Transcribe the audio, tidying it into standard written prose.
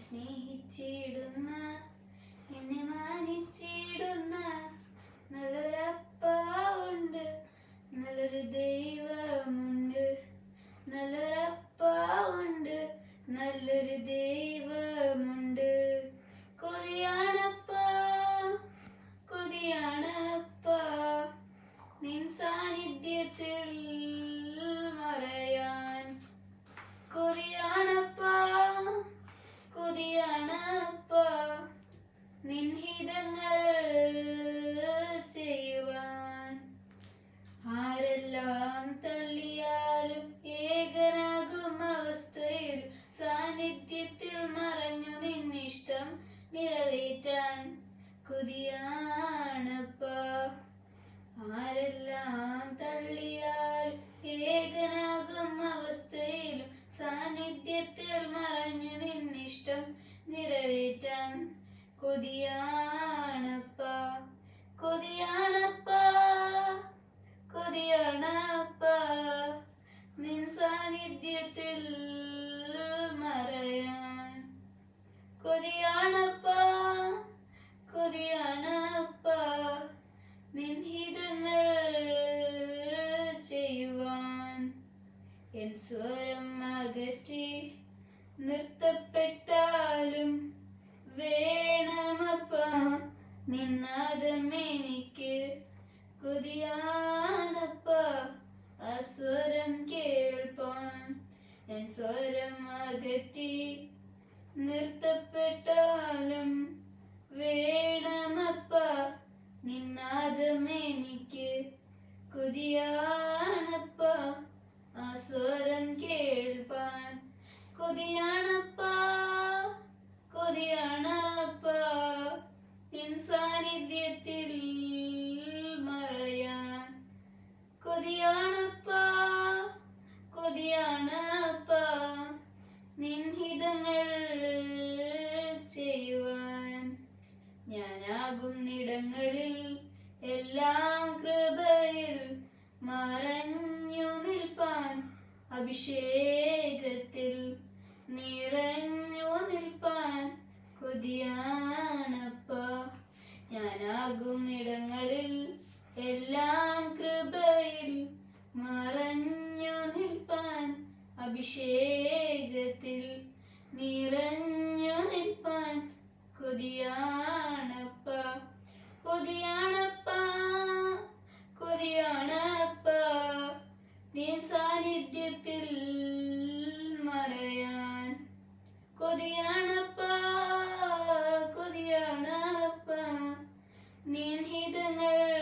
സ്നേഹിച്ചിടുന്ന എന്നെ മാനിച്ചിടുന്ന നല്ലൊരപ്പ ഉണ്ട്, നല്ലൊരു ദൈവമുണ്ട്. നല്ലൊരപ്പ ഉണ്ട്, നല്ലൊരു ദൈവമുണ്ട്. കൊതിയാണപ്പ, കൊതിയാണപ്പ നിൻ സാന്നിധ്യത്തിൽ മറയാൻ. കൊതിയാണപ്പ, കൊതിയാണപ്പ നിൻ ഹിതങ്ങൾ ചെയ്യുവാൻ. ആരെല്ലാം തള്ളിയാലും ഏകനാകും അവസ്ഥയിൽ സാന്നിധ്യത്തിൽ മറഞ്ഞു നിന്നിഷ്ടം നിറവേറ്റാൻ കൊതിയാണപ്പ. ആരെല്ലാം തള്ളിയാൽ ഏകനാകും അവസ്ഥയിൽ സാന്നിധ്യത്തിൽ മറഞ്ഞു നിന്നിഷ്ടം നിറവേറ്റാൻ കൊതിയാണപ്പ, കൊതിയാണപ്പ, കൊതിയാണപ്പ നിൻ സാന്നിധ്യത്തിൽ മറയാൻ. കൊതിയാണപ്പ, കൊതിയാണപ്പ നിൻ ഹിതങ്ങൾ ചെയ്യുവാൻ. എൻ സ്വരം അകറ്റി നിർത്തപ്പെട്ടാലും വേണമപ്പ നിന്നാദം എനിക്ക്. കൊതിയാണപ്പ ആ സ്വരം കേൾപ്പാൻ. എൻ സ്വരം അകറ്റി നിർത്തപ്പെട്ടാലും വേണമപ്പ നിന്നാദം എനിക്ക്. കൊതിയാണപ്പ ആ സ്വരം കേൾപ്പാൻ. കൊതിയാണപ്പ, കൊതിയാണപ്പ നിൻ സാന്നിധ്യത്തിൽ മറയാൻ. കൊതിയാണപ്പ, കൊതിയാണപ്പ നിൻ ഹിതങ്ങൾ ചെയ്യുവാൻ. ഞാനാകുന്നിടങ്ങളിൽ എല്ലാം കൃപയിൽ മറഞ്ഞു നിൽപ്പാൻ. അഭിഷേകത്തിൽ നിറഞ്ഞു നിൽപ്പാൻ കൊതിയാണപ്പ. ഞാനാകുന്നിടങ്ങളിൽ എല്ലാം കൃപയിൽ മറഞ്ഞു നിൽപ്പാൻ. അഭിഷേകത്തിൽ നിറഞ്ഞു നിൽപ്പാൻ കൊതിയാണപ്പ, കൊതിയാണപ്പ, കൊതിയാണപ്പ നിൻ സാന്നിധ്യത്തിൽ മറയാൻ. കൊതിയാണപ്പ, കൊതിയാണപ്പ നിൻ ഹിതങ്ങൾ